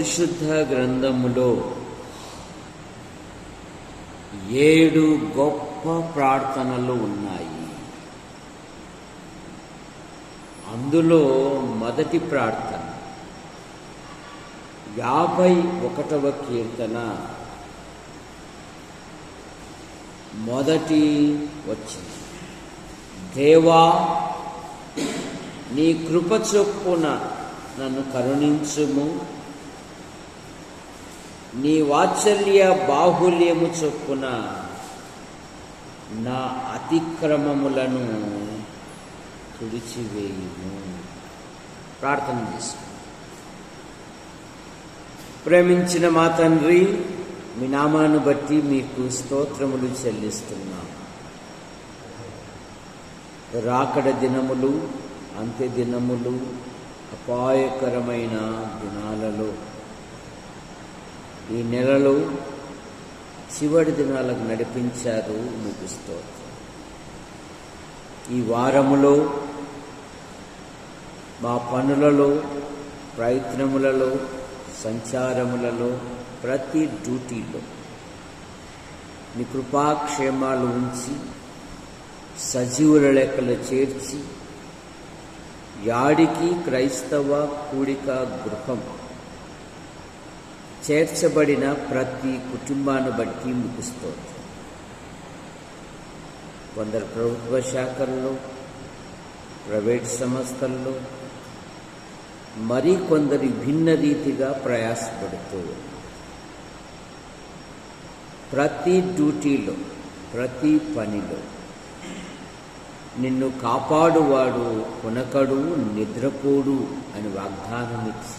పరిశుద్ధ గ్రంథములో 7 గొప్ప ప్రార్థనలు ఉన్నాయి. అందులో మొదటి ప్రార్థన 51వ కీర్తన మొదటి వచ్చింది. దేవా, నీ కృప చొప్పున నన్ను కరుణించుము, నీ వాత్సల్య బాహుల్యము చొప్పున నా అతిక్రమములను తుడిచివేయుము. ప్రార్థన చేసుకు. ప్రేమించిన మా తండ్రి, మీ నామాన్ని బట్టి మీకు స్తోత్రములు చెల్లిస్తున్నాం. రాకడ దినములు, అంత్య దినములు, అపాయకరమైన దినాలలో ఈ నెలలో చివరి దినాలకు నడిపించారు. మీకు స్తోత్రం. ఈ వారములో మా పనులలో, ప్రయత్నములలో, సంచారములలో, ప్రతి డ్యూటీలో మీ కృపాక్షేమాలు ఉంచి సజీవుల లెక్కలు చేర్చి యాడికి క్రైస్తవ కూడిక గృహం చేర్చబడిన ప్రతి కుటుంబాన్ని బట్టి మీకు స్తోత్రం. కొందరు ప్రభుత్వ శాఖల్లో, ప్రైవేట్ సంస్థల్లో, మరి కొందరు భిన్న రీతిగా ప్రయాసపడుతూ ప్రతి డ్యూటీలో, ప్రతి పనిలో నిన్ను కాపాడువాడు కొనకడు, నిద్రపోడు అని వాగ్దానం ఇచ్చి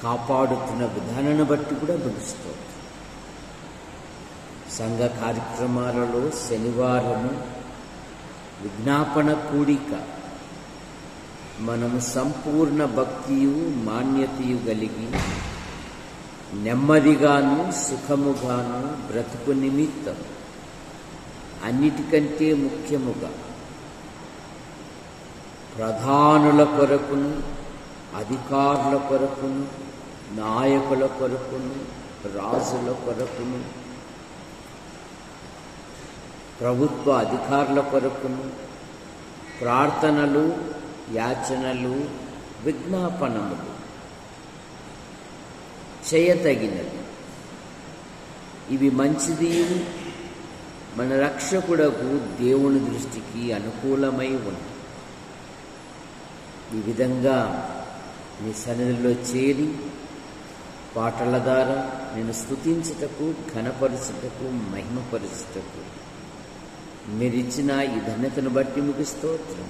కాపాడుతున్న విధానాన్ని బట్టి కూడా పిలుస్తుంది. సంఘ కార్యక్రమాలలో శనివారము విజ్ఞాపన కూడిక మనము సంపూర్ణ భక్తియు మాన్యతయు కలిగి నెమ్మదిగాను సుఖముగాను బ్రతుకు నిమిత్తం అన్నిటికంటే ముఖ్యముగా ప్రధానుల కొరకును, అధికారుల కొరకును, నాయకుల కొరకును, రాజుల కొరకును, ప్రభుత్వ అధికారుల కొరకును ప్రార్థనలు, యాచనలు, విజ్ఞాపనములు చేయతగినవి. ఇవి మంచిది, మన రక్షకుడకు దేవుని దృష్టికి అనుకూలమై ఉంది. ఈ విధంగా నీ సన్నిధిలో చేరి పాటల ద్వారా నేను స్తుతించుటకు, ఘనపరచుటకు, మహిమపరచుటకు మీరిచ్చిన ఈ ధన్యతను బట్టి మీకు స్తోత్రం.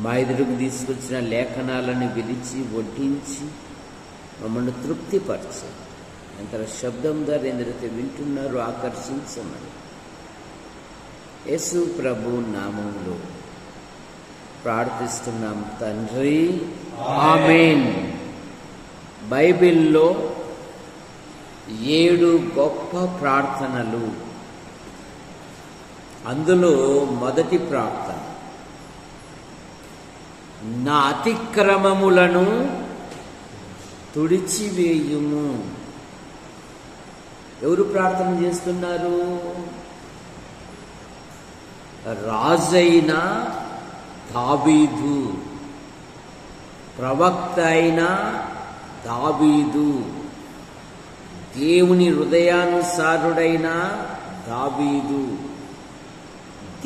మా ఎదురుకు తీసుకొచ్చిన లేఖనాలను విరిచి వడ్డించి మమ్మల్ని తృప్తిపరచు. అంతర శబ్దం ద్వారా ఎందరైతే వింటున్నారో ఆకర్షించమని యేసు ప్రభు నామములో ప్రార్థిస్తున్నాం తండ్రి, ఆమేన్. బైబిల్లో 7 గొప్ప ప్రార్థనలు. అందులో మొదటి ప్రార్థన, నా అతిక్రమములను తుడిచివేయుము. ఎవరు ప్రార్థన చేస్తున్నారు? రాజైన దావీదు, ప్రవక్త అయిన దావీదు, దేవుని హృదయానుసారుడైన దావీదు,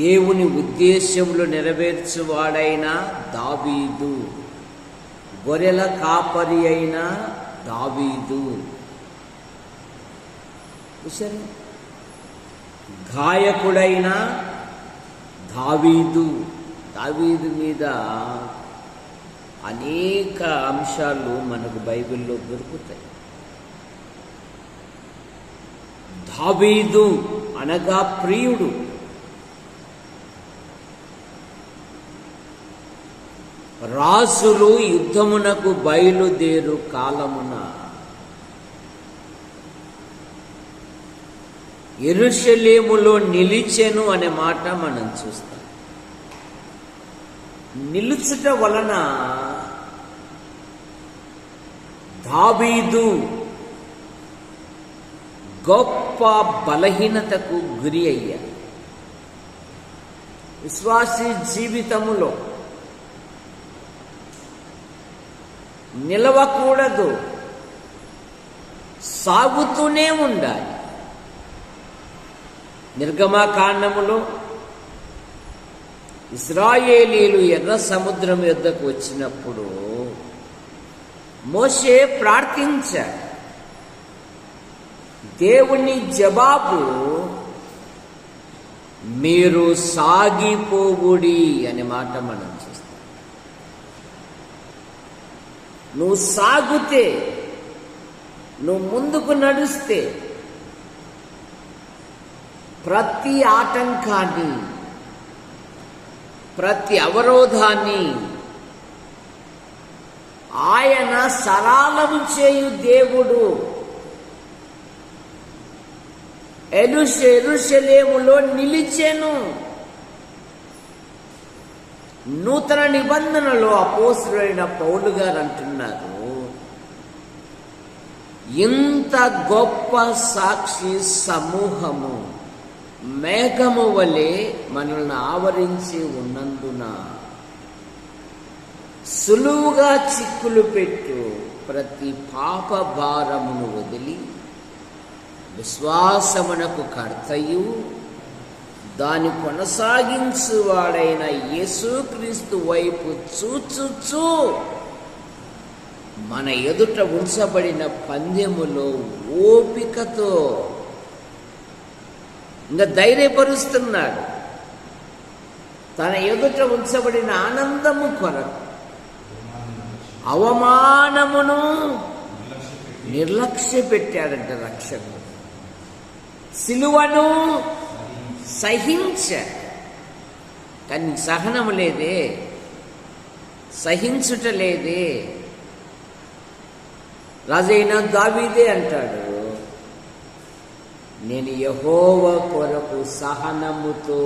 దేవుని ఉద్దేశములు నెరవేర్చువాడైన దావీదు, గొర్రెల కాపరి అయిన దావీదు, గాయకుడైన దావీదు. దావీదు మీద అనేక అంశాలు మనకు బైబిల్లో దొరుకుతాయి. దావీదు అనగా ప్రియుడు. రాజులు యుద్ధమునకు బయలుదేరు కాలమున యెరూషలేములో నిలిచెను అనే మాట మనం చూస్తాం. నిలుచుట వలన దావీదు గొప్ప బలహీనతకు గురి అయ్యాడు. విశ్వాసీ జీవితములో నిలవకూడదు, సాగుతూనే ఉండాలి. నిర్గమకాండములో ఇశ్రాయేలీయులు ఎర్ర సముద్రం యొద్దకు వచ్చినప్పుడు మోషే ప్రార్థించాడు. దేవుని జవాబు, మీరు సాగిపోవుడి అనే మాట మనం చూస్తాం. నువ్వు సాగుతే, నువ్వు ముందుకు నడుస్తే ప్రతి ఆటంకాన్ని, ప్రతి అవరోధాన్ని ఆయన సరళము చేయు దేవుడు. యెరూషలేములో నిలిచెను. నూతన నిబంధనలో అపోస్తలుడైన పౌలు గారు అంటున్నారు, ఇంత గొప్ప సాక్షి సమూహము మేఘము వలె మనల్ని ఆవరించి ఉన్నందున సులువుగా చిక్కులు పెట్టు ప్రతి పాప భారమును వదిలి విశ్వాసమునకు కర్తయు దాని కొనసాగించువాడైన యేసుక్రీస్తు వైపు చూచుచూ మన ఎదుట ఉంచబడిన పందెములో ఓపికతో ఇంకా ధైర్యపరుస్తున్నాడు. తన ఎదుట ఉంచబడిన ఆనందము కొరకు అవమానమును నిర్లక్ష్య పెట్టాడంట రక్షకుడు. సిలువను సహించాడు, కానీ సహనము లేదే, సహించుట లేదే. రాజైన దావీదే అంటాడు, నేను యెహోవా కొరకు సహనముతో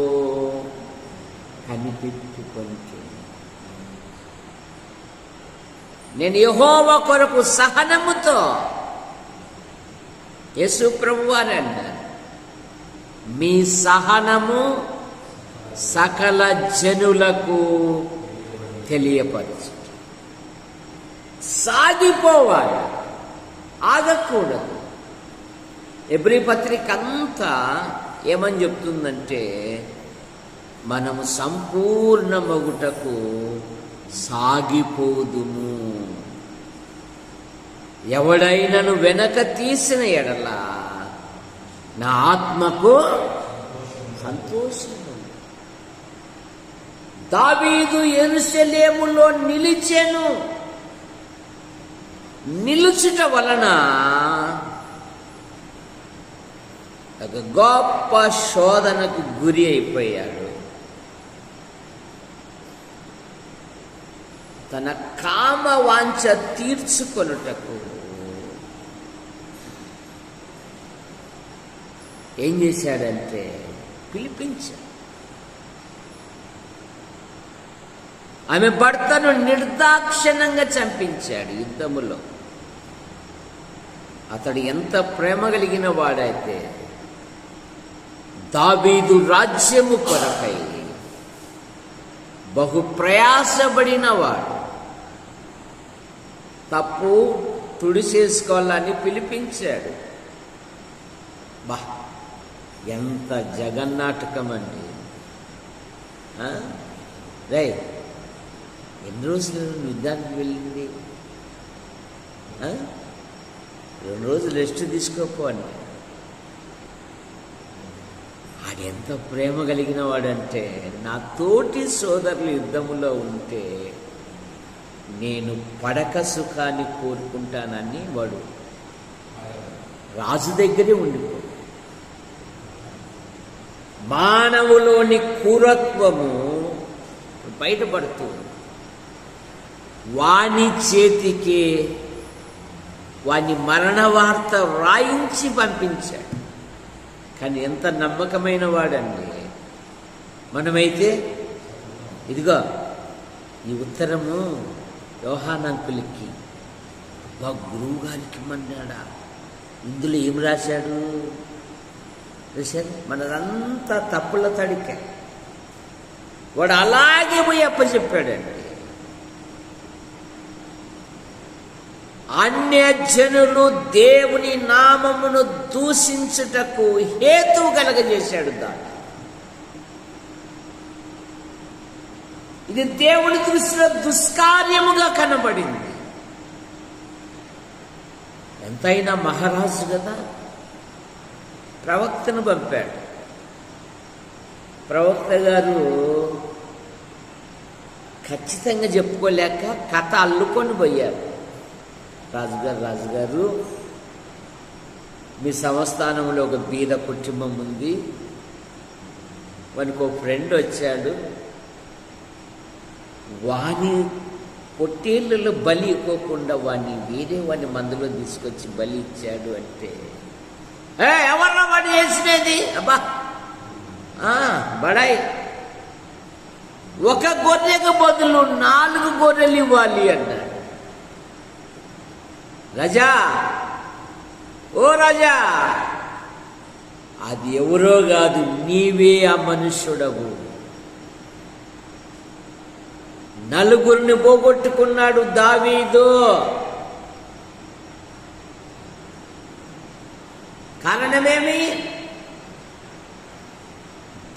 కనిపెట్టుకొంటున్నాను. నేను యెహోవా కొరకు సహనముతో. యేసు ప్రభువారు అన్నారు, మీ సహనము సకల జనులకు తెలియపరచు. సాగిపోవాలి, ఆగకూడదు. ఎబ్రీ పత్రిక అంతా ఏమని చెప్తుందంటే, మనము సంపూర్ణమగుటకు సాగిపోదుము. ఎవడైనను వెనక తీసిన ఎడల నా ఆత్మకు సంతోషము. దావీదు యెరూషలేములో నిలిచెను. నిలుచుట వలన ఒక గొప్ప శోధనకు గురి అయిపోయాడు. తన కామ వాంఛ తీర్చుకొనుటకు ఏం చేశాడంటే పిలిపించాడు. ఆమె భర్తను నిర్దాక్షిణ్యంగా చంపించాడు యుద్ధములో. అతడు ఎంత ప్రేమ కలిగిన వాడైతే దావీదు రాజ్యము కొరకై బహు ప్రయాసపడిన వాడు తప్పు తుడిచేసుకోవాలని పిలిపించాడు. బా, ఎంత జగన్నాటకం అండి. రై, ఎన్ని రోజులు యుద్ధానికి వెళ్ళింది? 2 రోజులు రెస్ట్ తీసుకోపోండి. ఆడెంత ప్రేమ కలిగిన వాడంటే, నా తోటి సోదరులు యుద్ధములో ఉంటే నేను పడక సుఖాన్ని కోరుకుంటానని వాడు రాజు దగ్గరే ఉండిపో. మానవులోని క్రూరత్వము బయటపడుతుంది. వాని చేతికి వాని మరణ వార్త రాయించి పంపించాడు. కానీ ఎంత నమ్మకమైన వాడండి. మనమైతే ఇదిగో ఈ ఉత్తరము యోహాను అంకుల్కి గురువు గారికి ఇమ్మన్నాడా? ఇందులో ఏం రాశాడు? మనదంతా తప్పుల తడిక. వాడు అలాగే పోయి అప్పచెప్పాడండి. అన్యజనులు దేవుని నామమును దూషించుటకు హేతువు కలగజేశాడు దాన్ని. ఇది దేవుని దృష్టిలో దుష్కార్యముగా కనబడింది. ఎంతైనా మహారాజు కదా, ప్రవక్తను పంపాడు. ప్రవక్త గారు ఖచ్చితంగా చెప్పుకోలేక కథ అల్లుకొని పోయారు. రాజుగారు మీ సంస్థానంలో ఒక బీద కుటుంబం ఉంది, వానికి ఒక ఫ్రెండ్ వచ్చాడు, వాని పొట్టేళ్ళలో బలి ఇవ్వకుండా వాడిని మందులో తీసుకొచ్చి బలి ఇచ్చాడు అంటే, ఎవర్రా వాడు చేసినది? అబ్బా బడాయి, ఒక గొర్రెకు బదులు 4 గొర్రెలు ఇవ్వాలి అన్నాడు. రాజా, ఓ రాజా, అది ఎవరో కాదు, నీవే ఆ మనుష్యుడవు. 4 పోగొట్టుకున్నాడు దావీదు. కారణమేమి?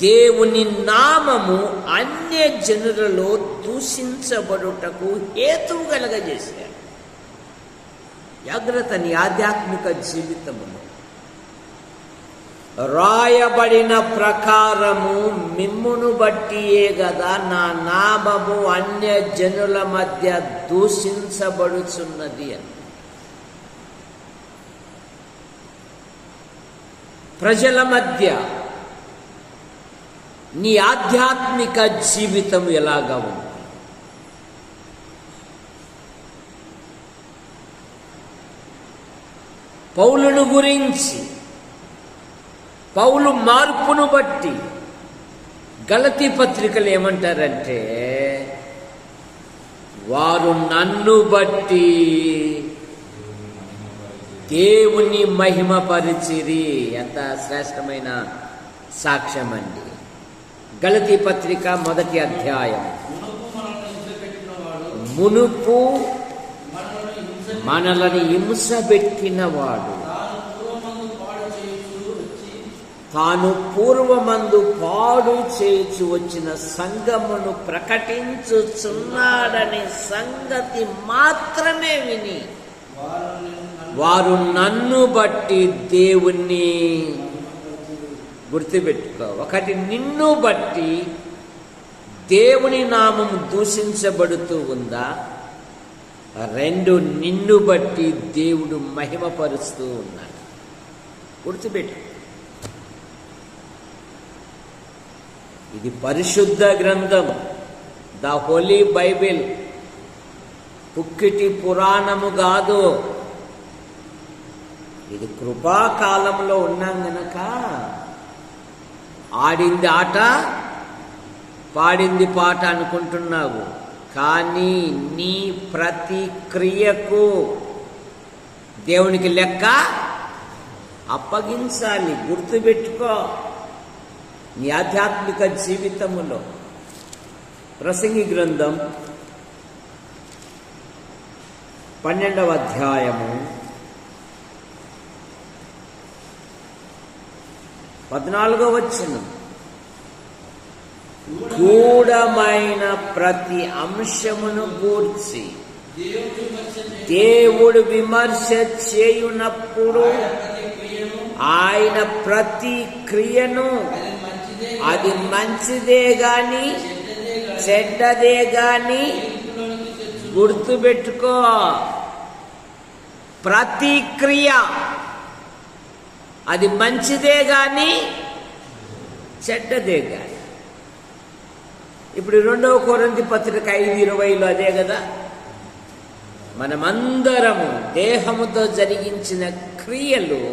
దేవుని నామము అన్య జనులలో దూషించబడుటకు హేతువు కలగజేశాడు. జాగ్రత్త, నీ ఆధ్యాత్మిక జీవితములో రాయబడిన ప్రకారము మిమ్మును బట్టియే కదా నా నామము అన్య జనుల మధ్య దూషించబడుచున్నది అని. ప్రజల మధ్య నీ ఆధ్యాత్మిక జీవితం ఎలాగా ఉంది? పౌలును గురించి, పౌలు మార్పును బట్టి గలతీ పత్రికలు ఏమంటారంటే, వారు నన్ను బట్టి దేవుని మహిమపరిచిరి. ఎంత శ్రేష్టమైన సాక్ష్యం అండి. గలతీ పత్రిక 1వ అధ్యాయం. మునుపు మనలను హింస పెట్టినవాడు తాను పూర్వమందు పాడు చేయుచు వచ్చిన సంఘమును ప్రకటించుచున్నాడనే సంగతి మాత్రమే విని వారు నన్ను బట్టి దేవుణ్ణి గుర్తుపెట్టుకో. ఒకటి, నిన్ను బట్టి దేవుని నామం దూషించబడుతూ ఉందా? 2, నిన్ను బట్టి దేవుడు మహిమపరుస్తూ ఉన్నాడు. గుర్తుపెట్టు. ఇది పరిశుద్ధ గ్రంథం, ద హోలీ బైబిల్, పుక్కిటి పురాణము కాదు. ఇది కృపాకాలంలో ఉన్నాం గనక ఆడింది ఆట, పాడింది పాట అనుకుంటున్నావు. కానీ నీ ప్రతి క్రియకు దేవునికి లెక్క అప్పగించాలి. గుర్తుపెట్టుకో. నీ ఆధ్యాత్మిక జీవితములో ప్రసంగి గ్రంథం 12వ అధ్యాయము 14వ వచనం, గూఢమైన ప్రతి అంశమును గూర్చి దేవుడు విమర్శ చేయునప్పుడు ఆయన ప్రతి క్రియను అది మంచిదే గాని చెడ్డదే గాని, గుర్తుపెట్టుకో, ప్రతి క్రియ అది మంచిదే గాని చెడ్డదే గాని. ఇప్పుడు 2వ కొరింథీ పత్రిక 5:20 అదే కదా. మనమందరము దేహముతో జరిగించిన క్రియలు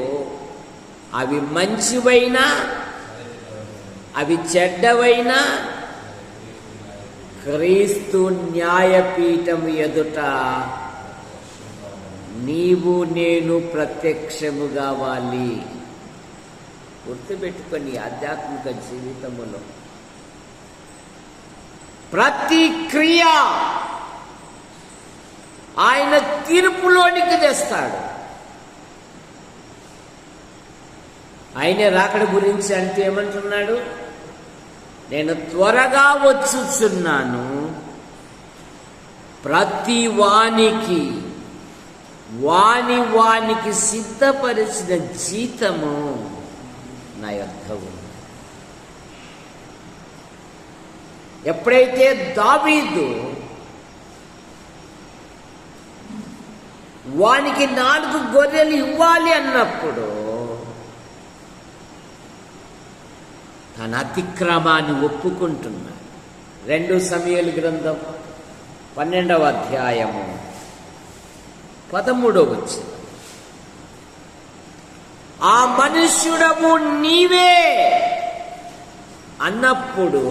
అవి మంచివైనా అవి చెడ్డవైనా క్రీస్తు న్యాయపీఠం ఎదుట నీవు నేను ప్రత్యక్షము కావాలి. గుర్తుపెట్టుకొని ఆధ్యాత్మిక జీవితములో ప్రతి క్రియ ఆయన తీర్పులోనికి తెస్తాడు. ఆయన రాకడ గురించి అంటే ఏమంటున్నాడు? నేను త్వరగా వచ్చుచున్నాను, ప్రతి వానికి వానికి సిద్ధపరిచిన జీతము నా యొద్ద ఉంది. ఎప్పుడైతే దావీదు వానికి 4 గొర్రెలు ఇవ్వాలి అన్నప్పుడు తన అతిక్రమాన్ని ఒప్పుకుంటున్నాడు. 2 సమూయేలు గ్రంథం 12వ అధ్యాయము 13వ వచనం. ఆ మనుష్యుడము నీవే అన్నప్పుడు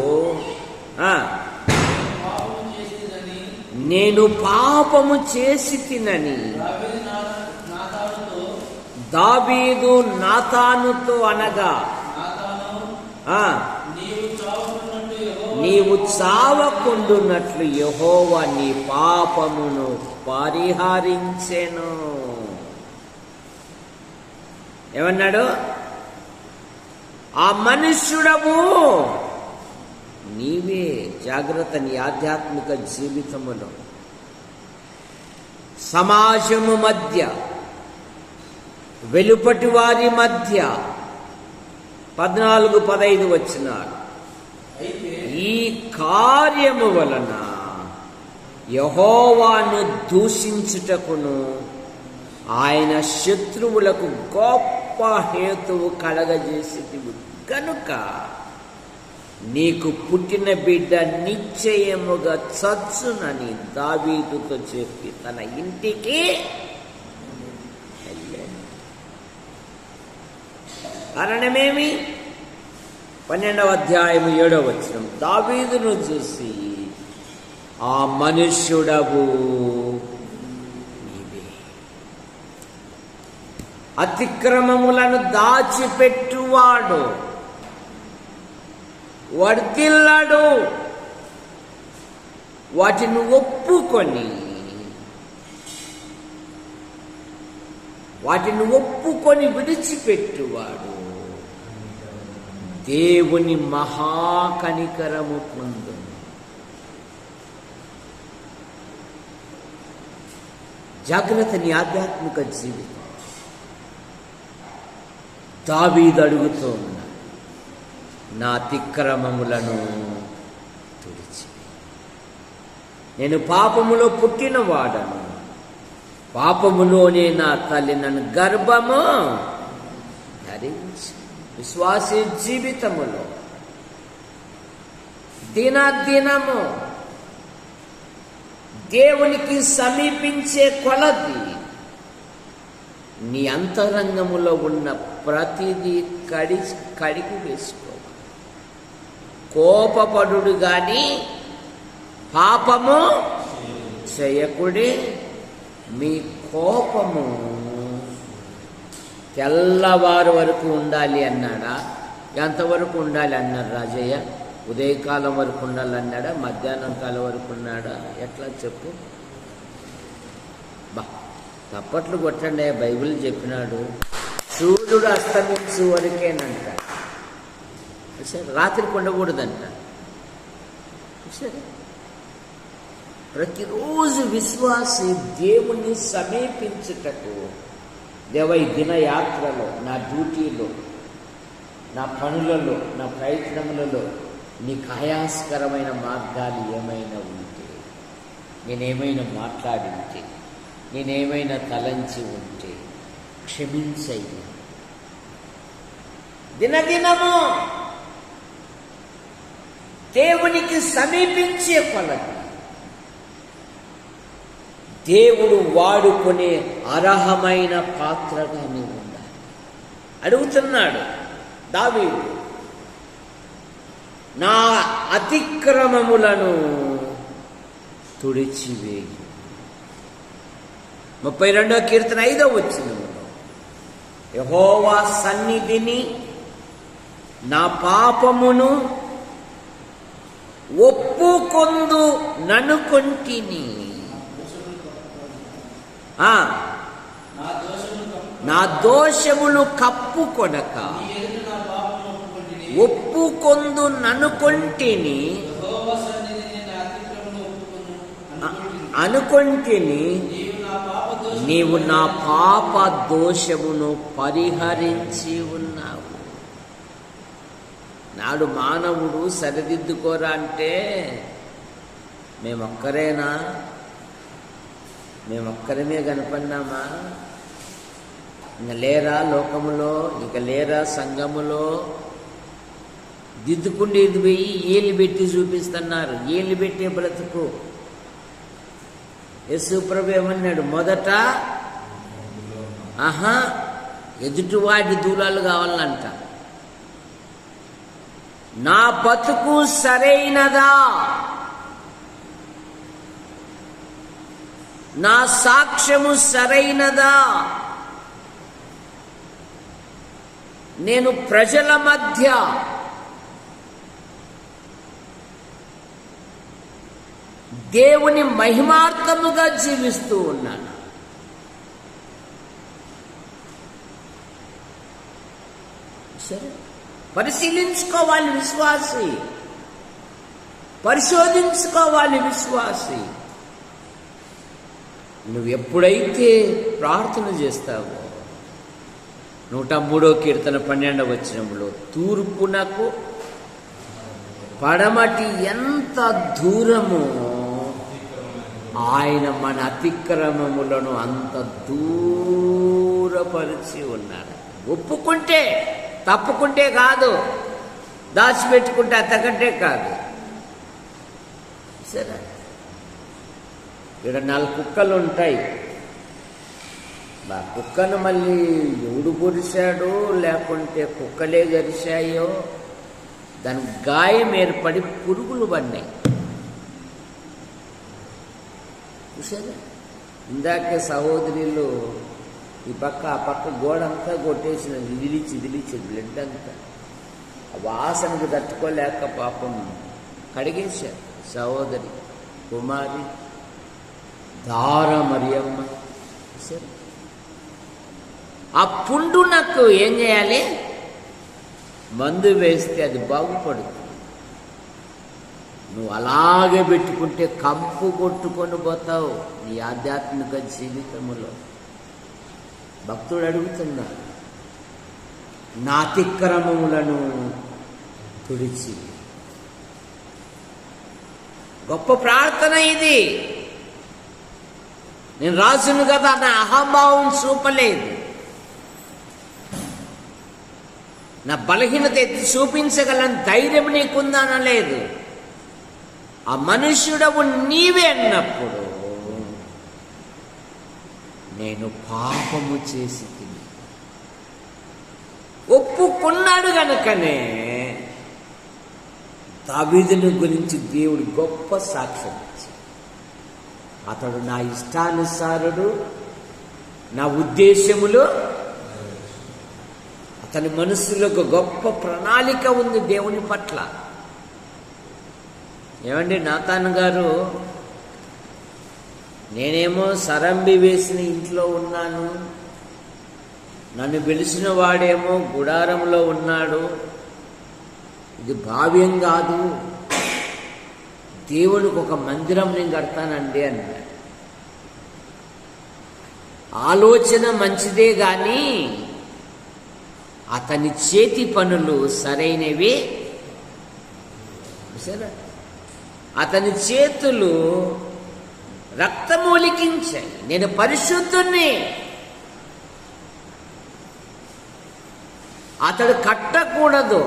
నేను పాపము చేసి తినని దావీదు నాతానుతో అనగా, నీవు చావకుండునట్లు యెహోవా నీ పాపమును పరిహరించెను. ఏమన్నాడు? ఆ మనుష్యుడము నీవే. జాగ్రత్త. నీ ఆధ్యాత్మిక జీవితములో సమాజము మధ్య, వెలుపటి వారి మధ్య 14-15 వచనాలు. ఈ కార్యము వలన యెహోవాను దూషించుటకును ఆయన శత్రువులకు గొప్ప హేతువు కలగజేసేది కనుక నీకు పుట్టిన బిడ్డ నిశ్చయముగా చచ్చునని దావీదుతో చెప్పి తన ఇంటికి వెళ్ళాడు. కారణమేమి? 12వ అధ్యాయం 7వ వచనం. దావీదును చూసి, ఆ మనుష్యుడవు నీవే, అతిక్రమములను దాచిపెట్టువాడు వర్ధిల్లడు, వాటిని ఒప్పుకొని విడిచిపెట్టువాడు దేవుని మహాకనికరము పొందు. జాగ్రత్త. నీ ఆధ్యాత్మిక జీవితం. దావీదు అడుగుతూ ఉన్నాడు, నా అతిక్రమములను తుడిచి, నేను పాపములో పుట్టినవాడను, పాపములోనే నా తల్లి నన్ను గర్భము ధరించి. విశ్వాసీ జీవితములో దినదినము దేవునికి సమీపించే కొలది నీ అంతరంగములో ఉన్న ప్రతిదీ కడిగి వేసుకో. కోపపడుడు గాని పాపము చేయకుడి. మీ కోపము తెల్లవారు వరకు ఉండాలి అన్నాడా? ఎంతవరకు ఉండాలి అన్నారు రాజయ్య? ఉదయకాలం వరకు ఉండాలన్నాడా? మధ్యాహ్నం కాలం వరకు ఉన్నాడా? ఎట్లా చెప్పు. తప్పట్లు కొట్టండి, బైబిల్ చెప్పినాడు. సూర్యుడు అస్తమించు వరకేనంట, సరే, రాత్రికి ఉండకూడదంట. సరే, ప్రతిరోజు విశ్వాసి దేవుణ్ణి సమీపించుటకు, దేవ ఈ దినయాత్రలో, నా డ్యూటీలో, నా పనులలో, నా ప్రయత్నములలో నీకు ఆయాస్కరమైన మార్గాలు ఏమైనా ఉంటే, నేనేమైనా మాట్లాడి ఉంటే, నేనేమైనా తలంచి ఉంటే క్షమించయ్యా. దినదినము దేవునికి సమీపించే కొలది దేవుడు వాడుకునే అర్హమైన పాత్రగా నీవు ఉండాలి. అడుగుతున్నాడు దావీదు, నా అతిక్రమములను తుడిచివేయి. 32వ కీర్తన 5వ వచనములో యెహోవా సన్నిధిని నా పాపమును ఒప్పుకొందు ననుకొంటిని. నా దోషములు కప్పుకొనక ఒప్పుకొందు ననుకొంటిని అనుకొంటిని. నీవు నా పాప దోషమును పరిహరించి ఉన్నావు. నాడు మానవుడు సరిదిద్దుకోరా అంటే మేమొక్కరేనా? మేమొక్కరమే కనపడినామా? ఇంక లేరా లోకములో? ఇక లేరా సంఘములో? దిద్దుకుండేది పోయి ఏళ్ళు పెట్టి చూపిస్తున్నారు. ఏళ్ళు పెట్టే బ్రతుకు. యేసు ప్రభు ఏమన్నాడు? మొదట ఎదుటివాడి దూలాలు కావాలంట. నా బతుకు సరైనదా? నా సాక్ష్యము సరైనదా? నేను ప్రజల మధ్య దేవుని మహిమార్థముగా జీవిస్తూ ఉన్నాను. సరే, పరిశీలించుకోవాలి విశ్వాసి, పరిశోధించుకోవాలి విశ్వాసి. నువ్వు ఎప్పుడైతే ప్రార్థన చేస్తావో 103వ కీర్తన 12వ వచనంలో తూర్పునకు పడమటి ఎంత దూరమో ఆయన మన అతిక్రమములను అంత దూరపరిచి ఉన్నాడు. ఒప్పుకుంటే, తప్పుకుంటే కాదు, దాచిపెట్టుకుంటే అంతకంటే కాదు. సరే, ఇక్కడ 4 కుక్కలు ఉంటాయి. కుక్కను మళ్ళీ ఎవడు పొడిచాడో లేకుంటే కుక్కలే గరిచాయో దానికి గాయం ఏర్పడి పురుగులు పడినాయి. చూసారా? ఇందాకే సహోదరులు ఈ పక్క ఆ పక్క గోడంతా కొట్టేసిన ఇదిలిచి బ్లడ్ అంతా ఆ వాసనకు తట్టుకోలేక పాపం కడిగేశారు. సహోదరి కుమారి దార మరియమ్మ. సరే, ఆ పుండు నాకు ఏం చేయాలి? మందు వేస్తే అది బాగుపడుతుంది. నువ్వు అలాగే పెట్టుకుంటే కంపు కొట్టుకొని పోతావు నీ ఆధ్యాత్మిక జీవితంలో. భక్తుడు అడుగుతున్నాడు, నా అతిక్రమములను తుడిచి. గొప్ప ప్రార్థన ఇది. నేను రాసును కదా, నా అహంభావం చూపలేదు, నా బలహీనత ఎత్తి చూపించగలని ధైర్యం నీకుందనలేదు. ఆ మనుష్యుడవు నీవే అన్నప్పుడు నేను పాపము చేసి తిని ఒప్పుకున్నాడు గనుకనే దావీదుని గురించి దేవుడు గొప్ప సాక్ష్యం ఇచ్చాడు. అతడు నా ఇష్టానుసారుడు, నా ఉద్దేశములు. అతని మనసులో ఒక గొప్ప ప్రణాళిక ఉంది దేవుని పట్ల. ఏమండి నాతాన్ గారు, నేనేమో సరంబి వేసిన ఇంట్లో ఉన్నాను, నన్ను పిలిచిన వాడేమో గుడారంలో ఉన్నాడు, ఇది భావ్యం కాదు, దేవునికి ఒక మందిరం నేను కడతానండి అన్నాడు. ఆలోచన మంచిదే కానీ అతని చేతి పనులు సరైనవి. సరే, అతని చేతులు రక్తమూలికించాయి. నేను పరిశుద్ధుణ్ణి. అతడు కట్టకూడదు,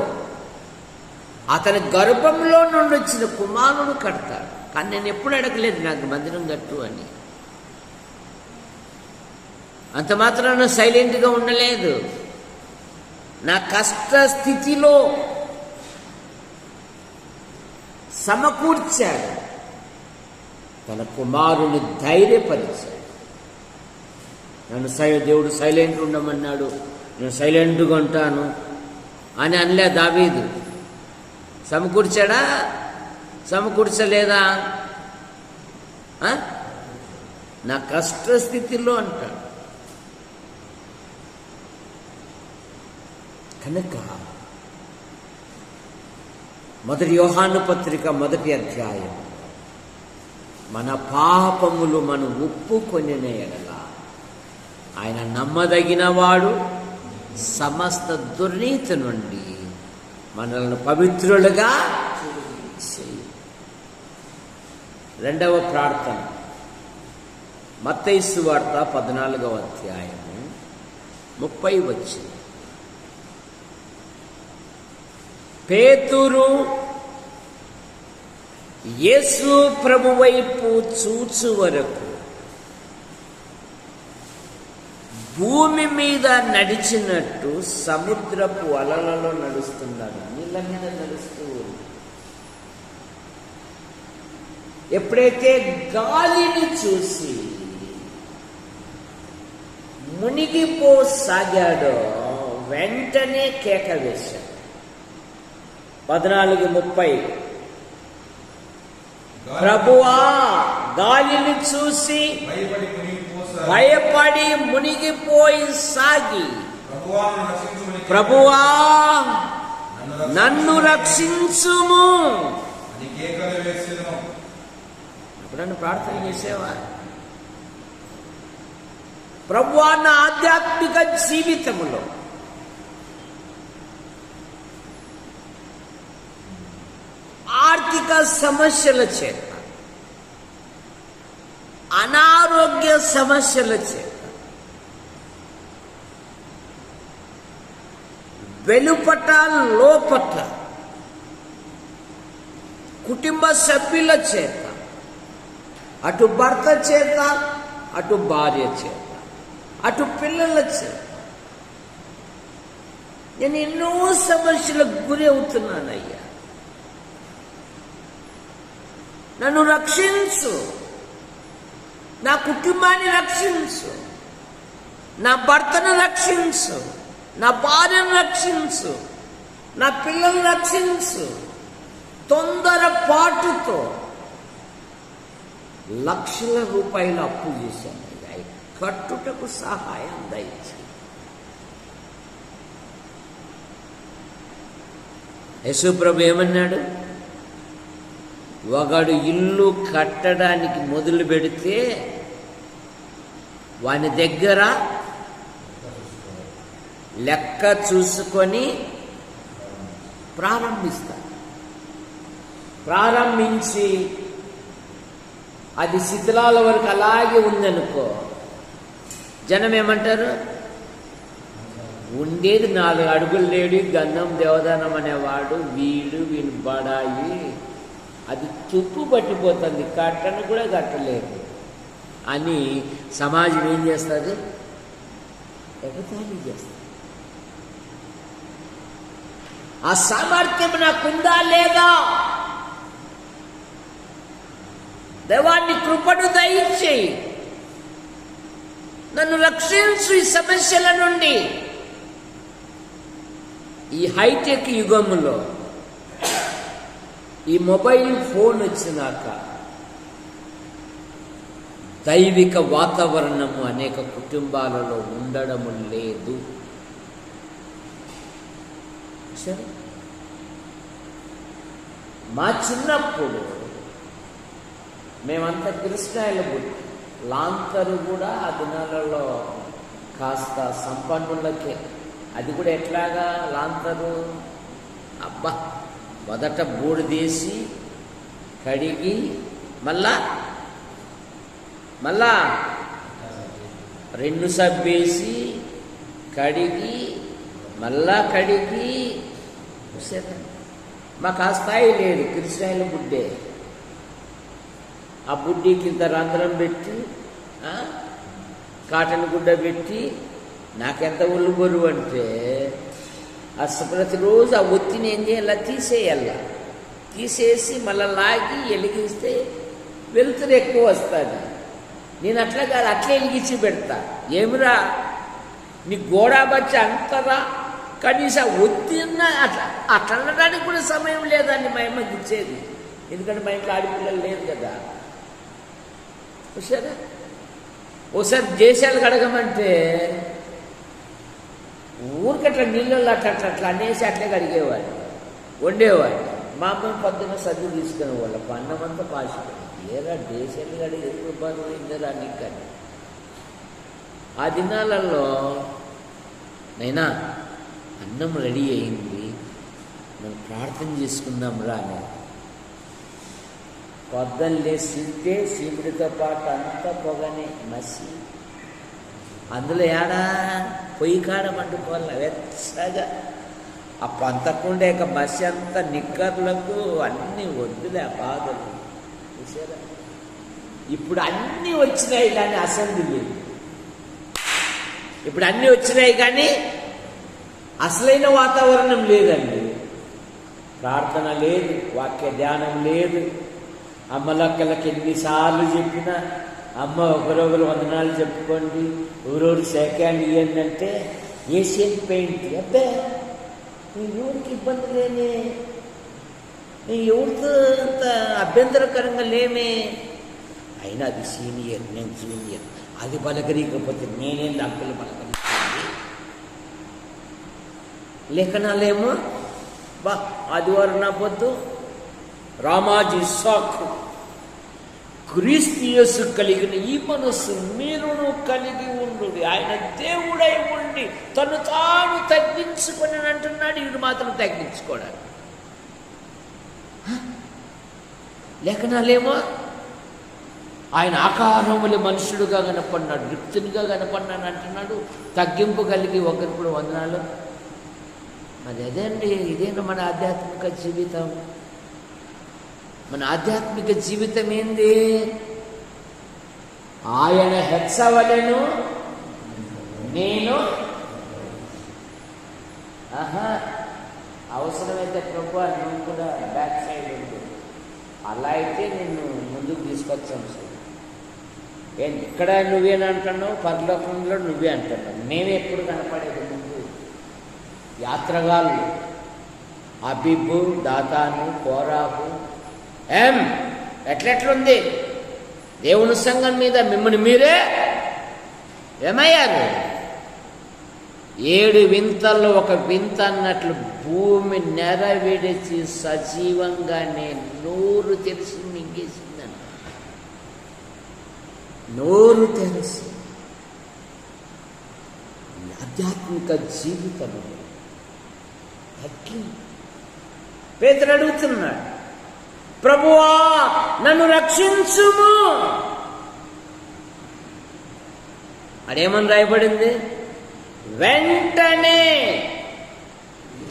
అతని గర్భంలో నుండి వచ్చిన కుమారుడు కడతాడు. కానీ నేను ఎప్పుడు అడగలేదు నాకు మందిరం కట్టు అని. అంత మాత్రాన సైలెంట్గా ఉండలేదు. నా కష్ట స్థితిలో సమకూర్చాడు, తన కుమారుని ధైర్యపరిచాడు. దేవుడు సైలెంట్ ఉండమన్నాడు, నేను సైలెంట్గా ఉంటాను అని అనలే దావీదు. సమకూర్చాడా? సమకూర్చలేదా? నా కష్టస్థితిలో అంటాడు. కనుక మొదటి యోహాను పత్రిక 1వ అధ్యాయం, మన పాపములు మనం ఒప్పుకొనిన యెడల ఆయన నమ్మదగినవాడు, సమస్త దుర్నీతి నుండి మనల్ని పవిత్రులుగా చేయి. రెండవ ప్రార్థన మత్తయి సువార్త 14వ అధ్యాయము 30 వచనం. పేతురు యేసు ప్రభు వైపు చూచు వరకు భూమి మీద నడిచినట్టు సముద్రపు అలలలో నడుస్తున్నాడు, నీళ్ళ మీద నడుస్తూ. ఎప్పుడైతే గాలిని చూసి మునిగిపోసాగాడో వెంటనే కేక వేశాడు. 14:30 ప్రభువా గాలిని చూసి భయపడి మునిగిపోయి సాగి, ప్రభువా నన్ను రక్షించుము. ఎప్పుడన్నా ప్రార్థన చేసేవా? ప్రభువా నా ఆధ్యాత్మిక జీవితంలో ఆర్థిక సమస్యల చేత, అనారోగ్య సమస్యల చేత, వెలుపట లోపట కుటుంబ సభ్యుల చేత, అటు భర్త చేత, అటు భార్య చేత, అటు పిల్లల చేత నేను ఎన్నో సమస్యలకు గురి అవుతున్నానయ్యా, నన్ను రక్షించు, నా కుటుంబాన్ని రక్షించు, నా భర్తను రక్షించు, నా భార్యను రక్షించు, నా పిల్లలను రక్షించు. తొందరపాటుతో లక్షల రూపాయలు అప్పు చేశాను, కట్టుటకు సహాయం దయచేయి. యేసుప్రభు ఏమన్నాడు? ఒకడు ఇల్లు కట్టడానికి మొదలు పెడితే వాని దగ్గర లెక్క చూసుకొని ప్రారంభించి అది శిథిలాల వరకు అలాగే ఉందనుకో, జనం ఏమంటారు? ఉండేది 4 అడుగులు లేడి గంధం దేవదానం అనేవాడు, వీని బడాయి, అది తుప్పు పట్టిపోతుంది, కట్టను కూడా కట్టలేదు అని సమాజం ఏం చేస్తుంది? ఎగతాళి చేస్తుంది. ఆ సామర్థ్యం నాకుందా లేదా? దేవాన్ని కృపను దయచేయి, నన్ను రక్షించు ఈ సమస్యల నుండి. ఈ హైటెక్ యుగంలో ఈ మొబైల్ ఫోన్ వచ్చినాక దైవిక వాతావరణము అనేక కుటుంబాలలో ఉండడము లేదు. సరే, మా చిన్నప్పుడు మేమంతా కృష్ణాయిల బుట్టి, లాంతరు కూడా ఆ దినాలలో కాస్త సంపన్నులకే. అది కూడా ఎట్లాగా లాంతరు? అబ్బా, మొదట బూడిదేసి కడిగి మళ్ళా 2 సబ్బేసి కడిగి మళ్ళా కడిగి. మాకు ఆ స్థాయి లేదు, కృష్ణాయిల బుడ్డే. ఆ బుడ్డికి ఇంత రంధ్రం పెట్టి కాటన్ గుడ్డ పెట్టి నాకెంత ఒళ్ళు బరువు అంటే ప్రతిరోజు ఆ ఒత్తిని ఏం చేయాల? తీసేసి మళ్ళీ లాగి వెలిగిస్తే వెలుతురు ఎక్కువ వస్తుంది. నేను అట్లా కాదు, అట్లే వెలిగించి పెడతా. ఏమిరా నీ గోడా బచ్చి అంతరా, కనీసం ఒత్తిన్న అట్లా అనడానికి కూడా సమయం లేదని మా అమ్మకి ఇచ్చేది. ఎందుకంటే మా ఇంట్లో ఆడపిల్లలు లేదు కదా. సరే ఒకసారి దేశాలు కడగమంటే ఊరికట్లా నీళ్ళల్లో అట్లా అనేసి అట్లే కడిగేవాడు, వండేవాడు. మా అమ్మని పొద్దున్న సర్ది తీసుకునే వాళ్ళ అన్నమంతా పాసిపోయింది. ఏరా దేశాలు కడిగి ఎందుకు ఇబ్బంది అయిందిరా నీకు కానీ. ఆ దినాలలో నైనా అన్నం రెడీ అయింది, మనం ప్రార్థన చేసుకుందాం రా అని పొద్దున్న లేస్తే శివుడితో పాటు అంతా పొగనే మసి, అందులో ఏడా పొయ్యి కాడ మండుకోవాలి వెచ్చగా. ఆ పంతకుండే మసి అంతా నిక్కర్లకు అన్నీ వద్దులే ఆ బాధలు చూసారా. ఇప్పుడు అన్నీ వచ్చినాయి కానీ అసెంబ్లీ లేదు. ఇప్పుడు అన్నీ వచ్చినాయి కానీ అసలైన వాతావరణం లేదండి. ప్రార్థన లేదు, వాక్య ధ్యానం లేదు. అమ్మలక్కలకి ఎన్నిసార్లు చెప్పినా అమ్మ ఒకరొకరు వందనాలు చెప్పుకోండి, ఊరూరు సేకాండ్ ఇవ్వండి అంటే ఏషియన్ పెయింట్. అబ్బే నీ ఎవరికి ఇబ్బంది లేనే, నీ ఎవరితో అంత అభ్యంతరకరంగా లేమే. అయినా అది సీనియర్, నేను జూనియర్, అది పలకరీకపోతే నేనేం అప్పులు పలకరిస్తుంది. లేఖనాలేమో బా ఆదివారం నా పొద్దు రామాజీ సాకు క్రీస్తు యేసు కలిగిన ఈ మనస్సు మీరును కలిగి ఉండు. ఆయన దేవుడై ఉండి తను తాను తగ్గించుకొని అంటున్నాడు. ఇవి మాత్రం తగ్గించుకోవడానికి లేఖనాలేమో ఆయన ఆకారములు మనుషుడుగా కనపడినాడు, రిక్తునిగా కనపడినాడు అంటున్నాడు. తగ్గింపు కలిగి ఒకరిప్పుడు వందనాలు. మరి అదేండి, ఇదేనా మన ఆధ్యాత్మిక జీవితం? మన ఆధ్యాత్మిక జీవితం ఏంది? ఆయన హెచ్చవలెను నేను అవసరమైతే ప్రభు నువ్వు కూడా బ్యాక్ సైడ్ ఉంది, అలా అయితే నేను ముందుకు తీసుకొచ్చాను సార్. ఇక్కడ నువ్వేనంటున్నావు, పరలోకంలో నువ్వే అంటున్నావు. నేను ఎప్పుడు కనపడేది ముందు యాత్రగాళ్ళు అబీబు, దాతాను, కోరాహు ఎట్లెట్లుంది దేవుని సంఘం మీద మిమ్మల్ని మీరే ఏమయ్యారు? 7 వింతల్లో ఒక వింత అన్నట్లు భూమి నెర విడిచి సజీవంగానే నోరు తెరిచి మింగేసిందంట. నోరు తెరిచి ఆధ్యాత్మిక జీవితం అట్లా పేతురు అడుగుతున్నాడు, ప్రభువా నన్ను రక్షించుము. అదేమని రాయబడింది? వెంటనే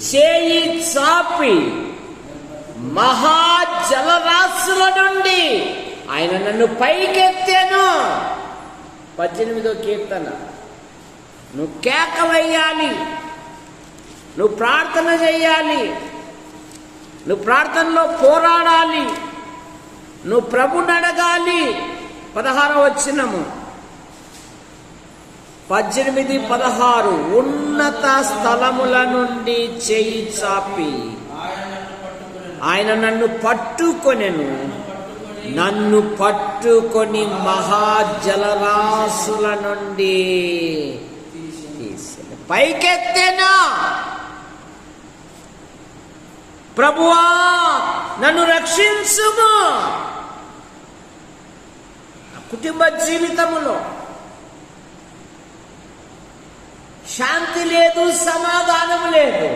చేయి చాపి మహాజలరాశుల నుండి ఆయన నన్ను పైకెత్తాను. 18వ కీర్తన. నువ్వు కేక వేయాలి, నువ్వు ప్రార్థన చేయాలి, నువ్వు ప్రార్థనలో పోరాడాలి, నువ్వు ప్రభుని అడగాలి. 16వ వచనము 18, 16 ఉన్నత స్థలముల నుండి చేయి చాపి ఆయన నన్ను పట్టుకొనెను, నన్ను పట్టుకొని మహాజలరాశుల నుండి పైకెత్తేనా. ప్రభువా నన్ను రక్షించుము. కుటుంబ జీవితములో శాంతి లేదు, సమాధానం లేదు,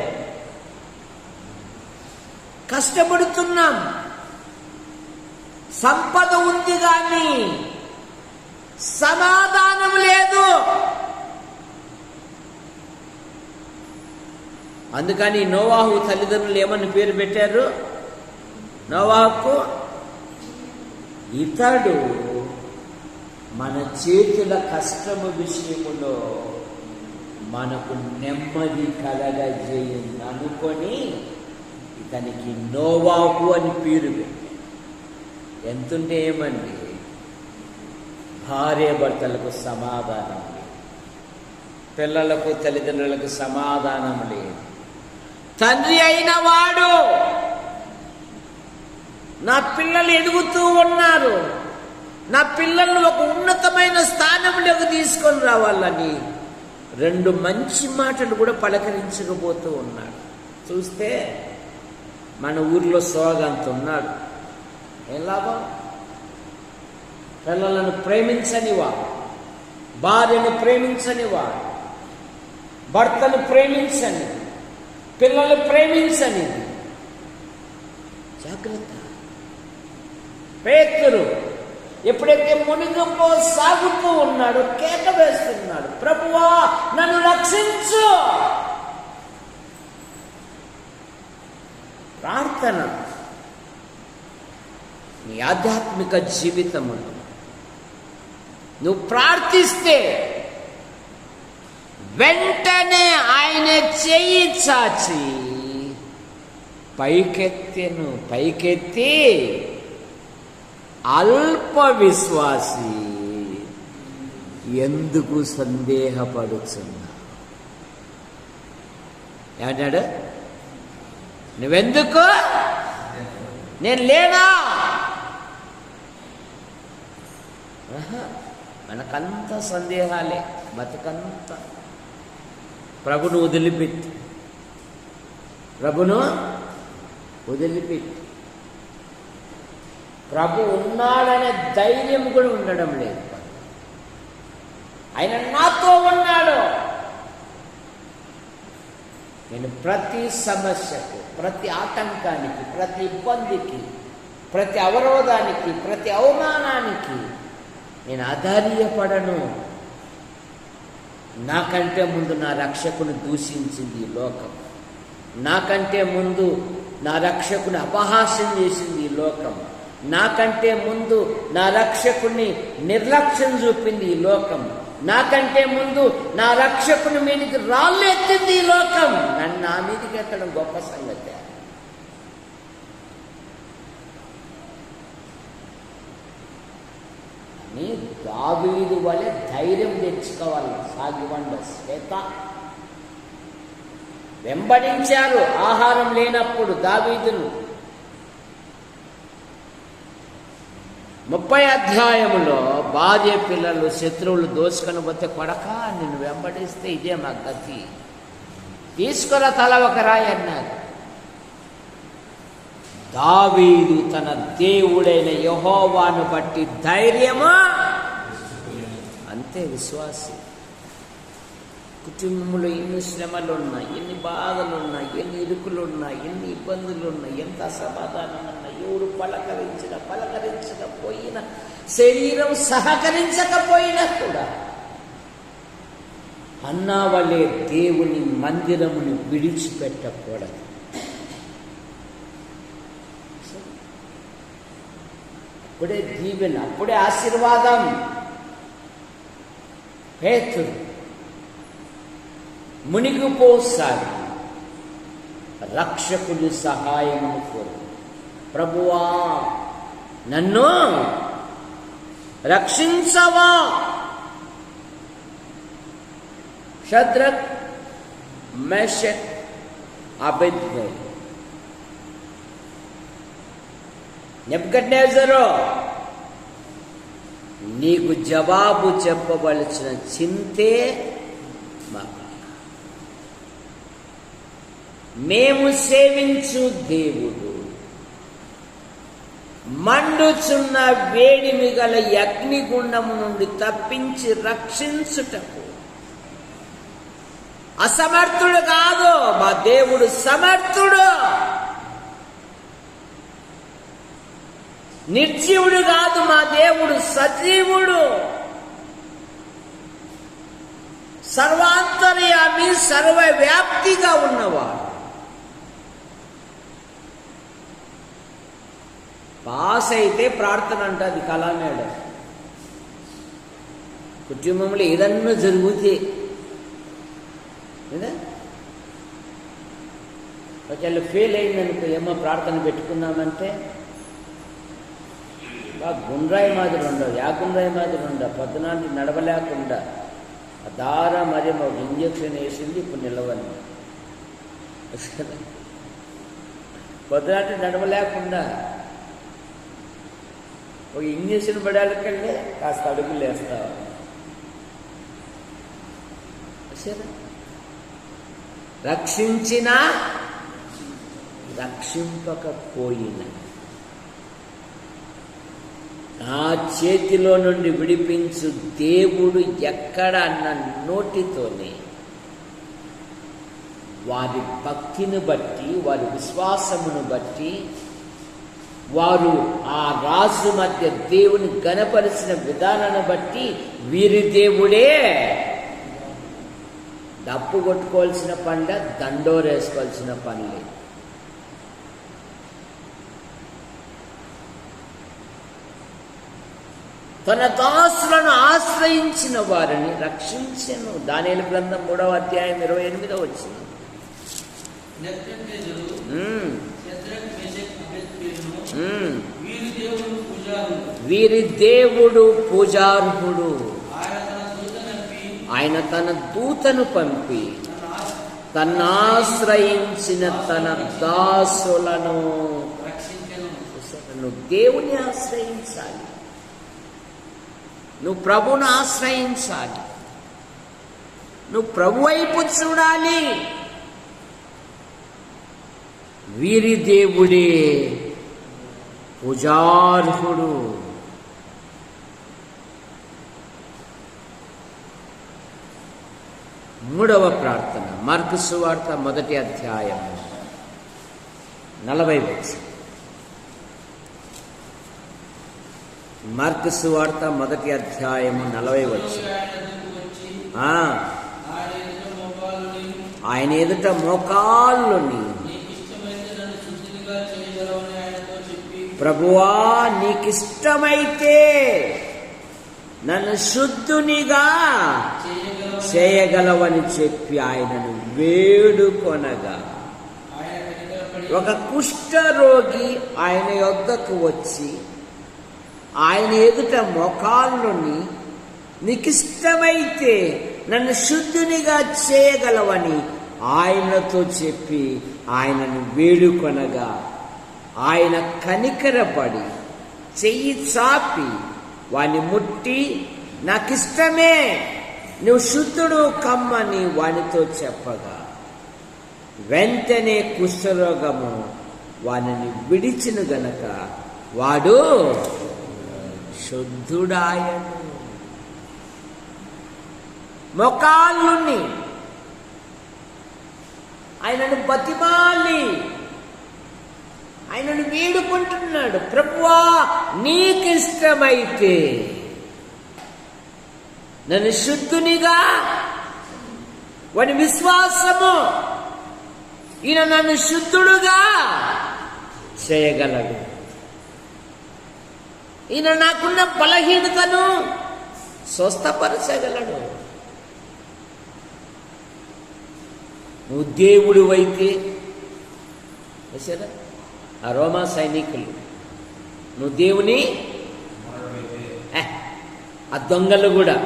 కష్టపడుతున్నాం, సంపద ఉంది కానీ సమాధానం లేదు. అందుకని నోవాహు తల్లిదండ్రులు ఏమని పేరు పెట్టారు? నోవాహుకు ఇతడు మన చేతుల కష్టము విషయములో మనకు నెమ్మది కలగజేయని అనుకొని ఇతనికి నోవాహు అని పేరు పెట్టారు. ఎంతుంటే ఏమండి, భార్య భర్తలకు సమాధానం లేదు, పిల్లలకు తల్లిదండ్రులకు సమాధానం లేదు. తండ్రి అయిన వాడు నా పిల్లలు ఎదుగుతూ ఉన్నారు, నా పిల్లల్ని ఒక ఉన్నతమైన స్థానంలోకి తీసుకొని రావాలని 2 మంచి మాటలు కూడా పలకరించకపోతూ ఉన్నాడు. చూస్తే మన ఊర్లో సోగంత ఉన్నాడు. ఏం లాభం? పిల్లలను ప్రేమించనివాడు, భార్యను ప్రేమించనివాడు, భర్తను ప్రేమించని, పిల్లలు ప్రేమించని. జాగ్రత్త. పేతురు ఎప్పుడైతే మునిగిపో సాగుతూ ఉన్నాడో కేక వేస్తున్నాడు, ప్రభువా నన్ను రక్షించు. ప్రార్థన నీ ఆధ్యాత్మిక జీవితములో నువ్వు ప్రార్థిస్తే వెంటనే ఆయన చెయ్యి చాచి పైకెత్తి అల్ప విశ్వాసి ఎందుకు సందేహపడుచున్నా? ఏమన్నాడు? నువ్వెందుకు? నేను లేనా? మనకంత సందేహాలే, బతుకంత. ప్రభును వదిలిపెట్టి ప్రభు ఉన్నాడనే ధైర్యం కూడా ఉండడం లేదు. ఆయన నాతో ఉన్నాడు. నేను ప్రతి సమస్యకు, ప్రతి ఆటంకానికి, ప్రతి ఇబ్బందికి, ప్రతి అవరోధానికి, ప్రతి అవమానానికి నేను ఆధార్యపడను. నాకంటే ముందు నా రక్షకుని దూషించింది ఈ లోకం, నాకంటే ముందు నా రక్షకుని అపహాస్యం చేసింది ఈ లోకం, నాకంటే ముందు నా రక్షకుని నిర్లక్ష్యం చూపింది ఈ లోకం, నాకంటే ముందు నా రక్షకుని మీదకి రాళ్ళు ఎత్తింది ఈ లోకం. నన్ను నా మీదకి ఎత్తడం గొప్ప సంగతి. అని దావీదు వలె ధైర్యం తెచ్చుకోవాలి. సాగివండ శ్వేత వెంబడించారు ఆహారం లేనప్పుడు దావీదును. 30 అధ్యాయంలో భార్య పిల్లలు శత్రువులు దోచుకొని పోతే, కొడకా నిన్ను వెంబడిస్తే ఇదే మా గతి, తీసుకురా తల ఒక రాయి అన్నారు. దావీదు తన దేవుడైన యెహోవాను బట్టి ధైర్యమా, అంతే విశ్వాసి. కుటుంబంలో ఎన్ని శ్రమలు ఉన్నాయి, ఎన్ని బాధలు ఉన్నాయి, ఎన్ని ఇరుకులు ఉన్నాయి, ఎన్ని ఇబ్బందులు ఉన్నాయి, ఎంత అసమాధానం ఉన్నాయి, ఎవరు పలకరించకపోయినా, శరీరం సహకరించకపోయినా కూడా అన్నా వలే దేవుని మందిరముని విడిచిపెట్టకూడదు. అప్పుడే దీవెన, అప్పుడే ఆశీర్వాదం. పేతురు మునిగిపోసాగి రక్షకుని సహాయమును కోరు. ప్రభువా నన్ను రక్షించవా. షద్రక్, మెషక్, అబేద్నెగో. నెబుకద్నెజరు, నీకు జవాబు చెప్పవలసిన చింతే మాకు. మేము సేవించు దేవుడు మండుచున్న వేడిమి గల అగ్నిగుండము నుండి తప్పించి రక్షించుటకు అసమర్థుడు కాదు, మా దేవుడు సమర్థుడు. నిర్జీవుడు కాదు, మా దేవుడు సజీవుడు. సర్వాంతర్యామి, సర్వవ్యాప్తిగా ఉన్నవాడు. పాస్ అయితే ప్రార్థన అంటది కళామేడ. కుటుంబంలో ఏదన్నా జరిగితే ఒకవేళ ఫెయిల్ అయిందనుకో, ఏమో ప్రార్థన పెట్టుకున్నామంటే గుండ్రాయి మాదిరి ఉండవు, గుండ్రాయి మాదిరి ఉండవు, పొద్దునాటి నడవలేకుండా దారం మరి ఒక ఇంజక్షన్ వేసింది, ఇప్పుడు నిలవని. పొద్దునాటి నడవలేకుండా ఒక ఇంజక్షన్ పడాలకంటే కాస్త అడుగులు వేస్తావా? రక్షించినా రక్షింపకపోయినా నా చేతిలో నుండి విడిపించు దేవుడు ఎక్కడ అన్న నోటితోనే వారి భక్తిని బట్టి, వారి విశ్వాసమును బట్టి, వారు ఆ రాజు మధ్య దేవుని గణపరిచిన విధానాన్ని బట్టి వీరి దేవుడే. డప్పు కొట్టుకోవాల్సిన పండ, దండోరేసుకోవాల్సిన పని లేదు. తన దాసులను ఆశ్రయించిన వారిని రక్షించెను. దానియేలు గ్రంథం 3వ అధ్యాయం 28వ వచనం. వీరి దేవుడు పూజార్హుడు. ఆయన తన దూతను పంపి తన్నాశ్రయించిన తన దాసులను నువ్వు దేవుని ఆశ్రయించాలి, నువ్వు ప్రభువును ఆశ్రయించాలి, నువ్వు ప్రభు వైపు చూడాలి. వీరి దేవుడే పూజార్హుడు. మూడవ ప్రార్థన మార్కు సువార్త 1వ అధ్యాయం 40వ వచనం. మార్కు సువార్త 1వ అధ్యాయం 40వ వచనం. ఆయన ఎదుట మోకాళ్ళుని, ప్రభువా నీకిష్టమైతే నన్ను శుద్ధునిగా చేయగలవని చెప్పి ఆయనను వేడుకొనగా, ఒక కుష్ఠరోగి ఆయన యొద్దకు వచ్చి ఆయన ఎదుట మోకాళ్ళుని, నీకిష్టమైతే నన్ను శుద్ధునిగా చేయగలవని ఆయనతో చెప్పి ఆయనను వేడుకొనగా, ఆయన కనికరపడి చెయ్యి చాపి వాని ముట్టి, నాకిష్టమే, నువ్వు శుద్ధుడు కమ్మని వానితో చెప్పగా, వెంటనే కుష్ఠరోగము వానిని విడిచిను గనక వాడు శుద్ధుడాయను. మోకాళ్ళుని ఆయనను బతిమాలి ఆయనను వేడుకుంటున్నాడు, ప్రభువా నీకిష్టమైతే నన్ను శుద్ధునిగా. వాని విశ్వాసము, ఈయన నన్ను శుద్ధుడుగా చేయగలడు, ఈయన నాకున్న బలహీనతను స్వస్థపరచగలడు. నువ్వు దేవుడు అయితే, ఆ రోమా సైనికులు, నువ్వు దేవుని, ఆ దొంగలు కూడా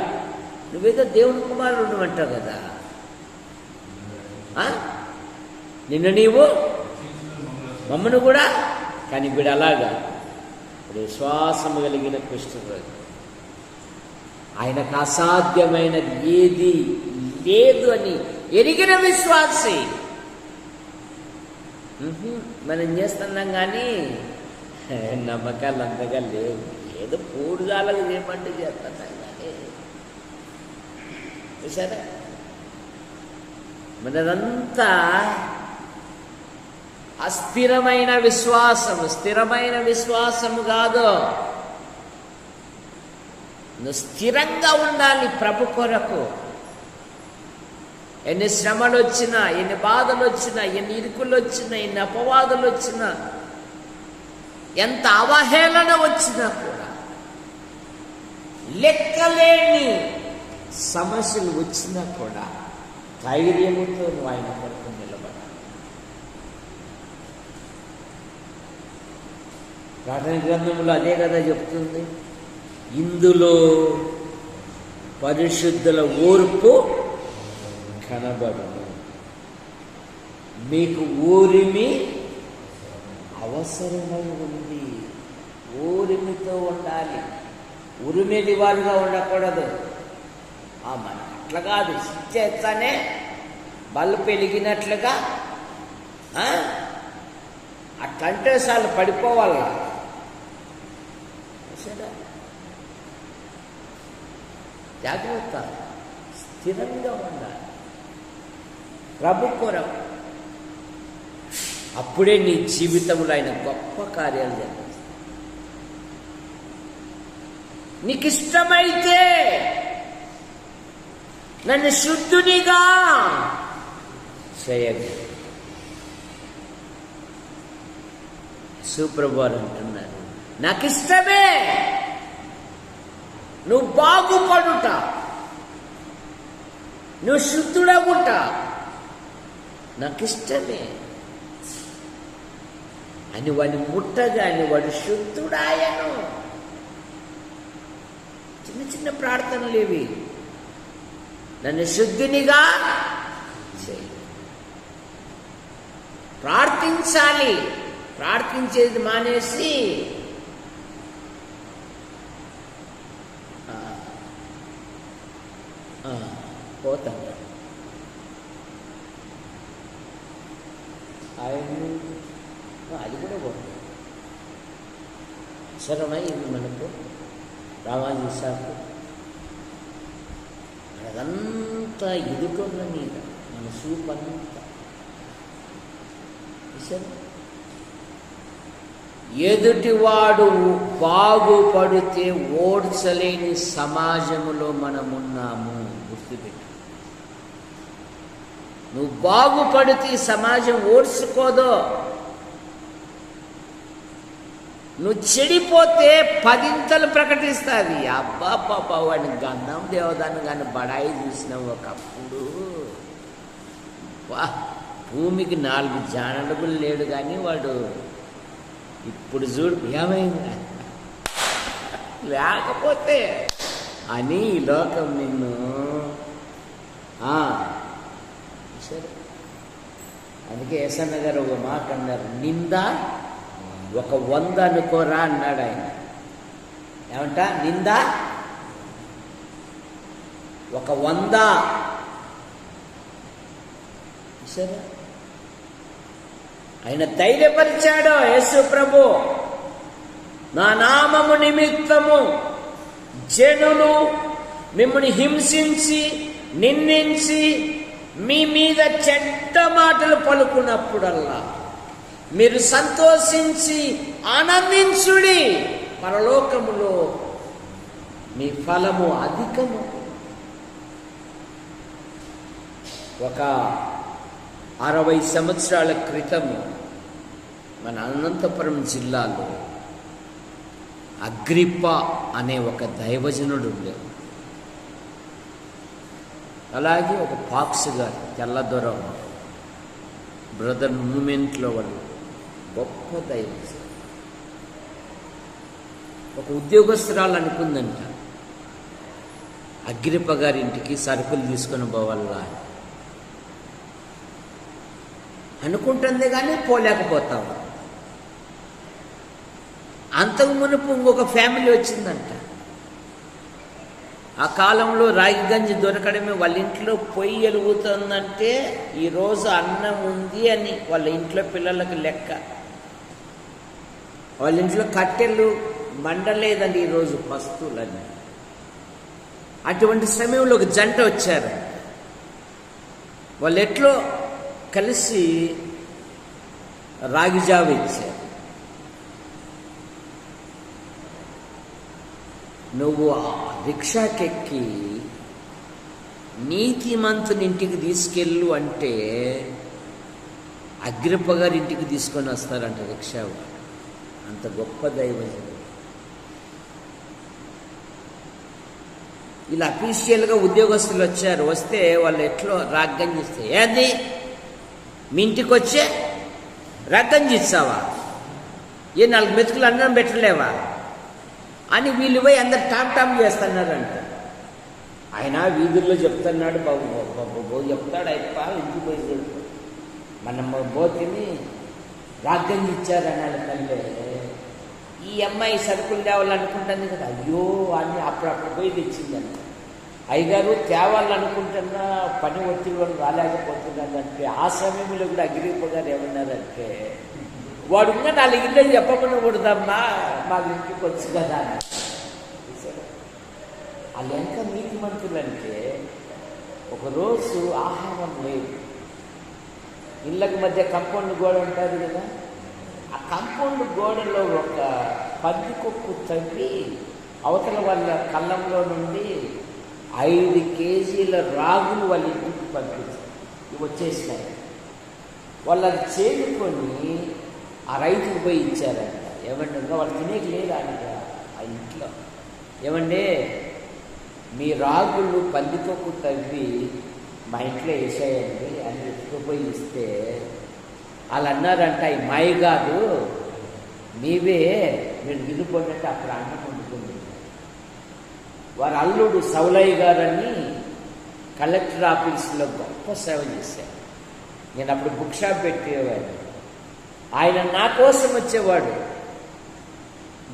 నువ్వేదో దేవుని కుమారుడు అంటావు కదా, నిన్ను నీవు మమ్మను కూడా. కానీ వీడు అలాగా విశ్వాసము కలిగిన కృష్ణుడు, ఆయనకు అసాధ్యమైనది ఏది లేదు అని ఎరిగిన విశ్వాసి. మనం చేస్తున్నాం కానీ నమ్మకాలు అంతగా లేవు, ఏదో పూడుగాలకు చేయమంటూ చేస్తున్నాం కానీ చూసారా, మనదంతా అస్థిరమైన విశ్వాసము. స్థిరమైన విశ్వాసము కాదు, నువ్వు స్థిరంగా ఉండాలి ప్రభు కొరకు. ఎన్ని శ్రమలు వచ్చినా, ఎన్ని బాధలు వచ్చినా, ఎన్ని ఇరుకులు వచ్చినా, ఎన్ని అపవాదులు వచ్చినా, ఎంత అవహేళన వచ్చినా కూడా, లెక్కలేని సమస్యలు వచ్చినా కూడా ధైర్యముతో నువ్వు ఆయన కొరకు నిలబడాలి. ప్రార్థన గ్రంథంలో అదే కదా చెప్తుంది. ఇందులో పరిశుద్ధుల ఓర్పు కనబడును. మీకు ఊరిమి అవసరమై ఉంది. ఊరిమితో ఉండాలి. ఉరిమేది వారుగా ఉండకూడదు. మన అట్లా కాదు, చేస్తానే బల్బు వెలిగినట్లుగా అట్లంటే చాలు పడిపోవాల. జాగ్రత్త, స్థిరంగా ఉండాలి ప్రభు కొరకు. అప్పుడే నీ జీవితంలో ఆయన గొప్ప కార్యాలు జరిగిస్తాయి. నీకు ఇష్టమైతే నన్ను శుద్ధునిగా చేయదు. సుప్రభువారు అంటున్నారు, నాకు ఇష్టమే నువ్వు బాగుపడుట, నువ్వు శుద్ధుడవుట నాకు ఇష్టమే అని వాడిని ముట్టగాని వాడు శుద్ధుడాయను. చిన్న చిన్న ప్రార్థనలు ఇవి. నన్ను శుద్ధినిగా చేయి. ప్రార్థించాలి. ప్రార్థించేది మానేసి పోతాను. అది కూడా పోతాం. సరమై ఇది మనకు రామాజీ సాకు అదంతా ఇదుకున్న మీద మన సూపంతా ఎదుటివాడు బాగుపడితే ఓడ్చలేని సమాజంలో మనమున్నాము. గుర్తుపెట్టు. నువ్వు బాగుపడితే సమాజం ఓడ్చుకోదో. నువ్వు చెడిపోతే 10 ప్రకటిస్తుంది. అబ్బా పాపా వాడిని గంధం దేవదాన్ని కానీ బడాయి చూసినావు ఒకప్పుడు. భూమికి 4 జానడుగులు లేడు కానీ వాడు ఇప్పుడు చూడు ఏమైంది లేకపోతే అని ఈ లోకం నిన్ను సరే. అందుకే యేసన్న గారు ఒక మాట అన్నారు, నింద 100 అనుకోరా అన్నాడు ఆయన. ఏమంట? నింద 100. సరే, ఆయన ధైర్యపరిచాడు యేసు ప్రభు. నా నామము నిమిత్తము జనులు మిమ్మల్ని హింసించి నిందించి మీ మీద చెడ్డ మాటలు పలుకున్నప్పుడల్లా మీరు సంతోషించి ఆనందించుడి, పరలోకములో మీ ఫలము అధికము. ఒక 60 సంవత్సరాల క్రితము మన అనంతపురం జిల్లాలో అగ్రిప్ప అనే ఒక దైవజనుడు ఉండేది. అలాగే ఒక పాక్స్ గారు, తెల్లదొర బ్రదర్ మూమెంట్లో వాళ్ళు గొప్ప దైవజనుడు. ఒక ఉద్యోగస్తురాలు అనుకుందంట అగ్రిప్ప గారి ఇంటికి సరుకులు తీసుకొని పోవాలా అనుకుంటుంది, కానీ పోలేకపోతాము. అంతకు మునుపు ఇంకొక ఫ్యామిలీ వచ్చిందంట. ఆ కాలంలో రాగి గంజి దొరకడమే. వాళ్ళ ఇంట్లో పొయ్యి వెలుగుతుందంటే ఈరోజు అన్నం ఉంది అని వాళ్ళ ఇంట్లో పిల్లలకు లెక్క. వాళ్ళ ఇంట్లో కట్టెలు మండలేదండి ఈరోజు పస్తులని. అటువంటి సమయంలో ఒక జంట వచ్చారు. వాళ్ళు ఎట్లో కలిసి రాగి జావ ఇచ్చారు. నువ్వు రిక్షాకెక్కి నీతిమంతుని ఇంటికి తీసుకెళ్ళు అంటే అగ్రిప్ప గారి ఇంటికి తీసుకొని వస్తారంట రిక్షా. అంత గొప్ప దైవజనుడు. ఇలా అఫీషియల్గా ఉద్యోగస్తులు వచ్చారు. వస్తే వాళ్ళు ఎట్లో రాగ్గంజిస్తే, ఏంది మీ ఇంటికి వచ్చే రాగ్గంజిస్తావా, ఏ 4 మెతుకులు అన్నం పెట్టలేవా అని వీళ్ళు పోయి అందరు టామ్ టామ్ చేస్తున్నారంట. ఆయన వీధుల్లో చెప్తున్నాడు, బాబు చెప్తాడు అయిప ఇంటికి పోయి మన బోతిని రాజ్యం ఇచ్చారనాలి తల్లి. ఈ అమ్మాయి సరుకులు తేవాలనుకుంటుంది కదా, అయ్యో అని అప్పుడప్పుడు పోయి తెచ్చిందని. అయ్యగారు తేవాలనుకుంటున్నా పని ఒత్తిడి వాడు రాలేకపోతున్నాడంటే ఆ సమయంలో కూడా అగ్రిప్ప గారు ఏమన్నారంటే, వాడు ఇంకా 4 ఇళ్ళు చెప్పమని కూడదమ్మా, మాకు ఇంటికి వచ్చు కదా అని. వాళ్ళు ఎంత నీతిమంతులంటే ఒకరోజు ఆహారం లేదు, ఇళ్ళకి మధ్య కాంపౌండ్ గోడ ఉంటుంది కదా, ఆ కాంపౌండ్ గోడలో ఒక పందికొక్కు తవ్వి అవతల వాళ్ళ కళ్ళంలో నుండి 5 కేజీల రాగులు వాళ్ళ ఇంటికి పంపించారు. ఇవి వచ్చేసినాయి. వాళ్ళు అది చేరుకొని ఆ రైతుకు పోయి ఇచ్చారంట. ఏమంటే ఇంకా వాళ్ళు తినేకి లేదు ఆ ఇంట్లో. ఏమంటే మీ రాగులు పందికొక్కు తవ్వి మా ఇంట్లో వేసేయండి అని ఎత్తుకుపోయి ఇస్తే వాళ్ళు అన్నారంట, ఈ మాయ కాదు నీవే, మీరు దిగుపోయినట్టు అక్కడ అన్నం వండుకుంది. వారి అల్లుడు సౌలయ్య గారని కలెక్టర్ ఆఫీసులో గొప్ప సేవ చేశారు. నేను అప్పుడు బుక్ షాప్ పెట్టేవాడు. ఆయన నా కోసం వచ్చేవాడు.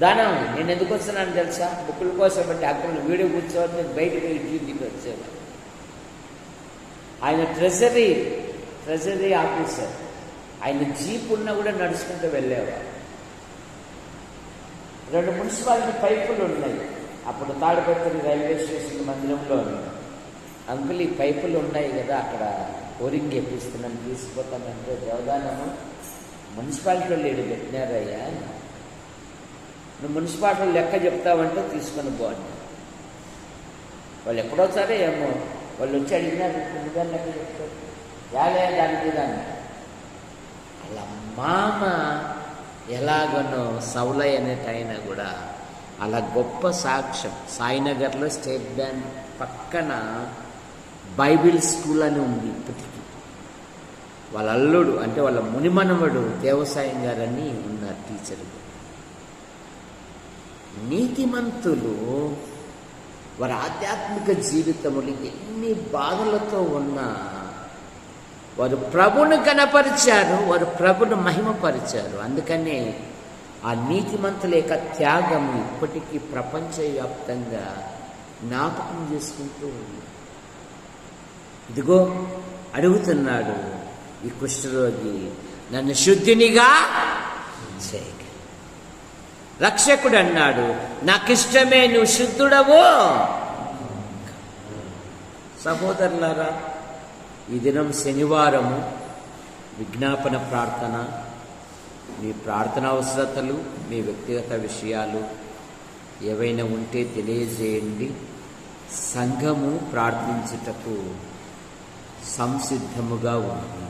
దానం నేను ఎందుకు వస్తున్నాను తెలుసా, బుక్కుల కోసం బట్టి అక్కడ వీడియో కూర్చోవాలి, నేను బయటకు ఇంటికి వచ్చేవాడు. ఆయన ట్రెజరీ ఆఫీసర్. ఆయన జీప్ ఉన్నా కూడా నడుచుకుంటూ వెళ్ళేవారు. 2 మున్సిపాలిటీ పైపులు ఉన్నాయి. అప్పుడు తాడిపత్రి రైల్వే స్టేషన్ మందిరంలో అంకుల్ ఈ పైపులు ఉన్నాయి కదా, అక్కడ ఓరింగ్ ఎప్పిస్తున్నాను తీసుకుపోతానంటే, దేవదానము మున్సిపాలిటీ వాళ్ళు ఏడు పెట్టినారయ్యా, నువ్వు మున్సిపాలిటీ లెక్క చెప్తావంటే తీసుకొని పోండి. వాళ్ళు ఎప్పుడో సరే ఏమో వాళ్ళు వచ్చి అడిగినారు, ముందుగా లెక్క చెప్తారు, దానికి దాన్ని. అలా మామ ఎలాగనో సౌలయ్య అనేటైనా కూడా అలా గొప్ప సాక్ష్యం. సాయినగర్లో స్టేట్ బ్యాంక్ పక్కన బైబిల్ స్కూల్ అని ఉంది ఇప్పటికీ. వాళ్ళ అల్లుడు అంటే వాళ్ళ మునిమనవడు దేవసాయం గారని ఉన్నారు టీచర్. నీతిమంతులు వారి ఆధ్యాత్మిక జీవితములు ఎన్ని బాధలతో ఉన్నా వారు ప్రభును కనపరిచారు, వారు ప్రభును మహిమపరిచారు. అందుకనే ఆ నీతిమంతుల యొక్క త్యాగం ఇప్పటికీ ప్రపంచవ్యాప్తంగా జ్ఞాపకం చేసుకుంటూ ఉంది. ఇదిగో అడుగుతున్నాడు ఈ కుష్ఠరోగి, నన్ను శుద్ధినిగా చేయ. రక్షకుడు అన్నాడు, నాకిష్టమే, నువ్వు శుద్ధుడవు. సహోదరులారా, ఈ దినం శనివారము విజ్ఞాపన ప్రార్థన. మీ ప్రార్థన అవసరతలు, మీ వ్యక్తిగత విషయాలు ఏవైనా ఉంటే తెలియజేయండి. సంఘము ప్రార్థించుటకు సంసిద్ధముగా ఉంటుంది.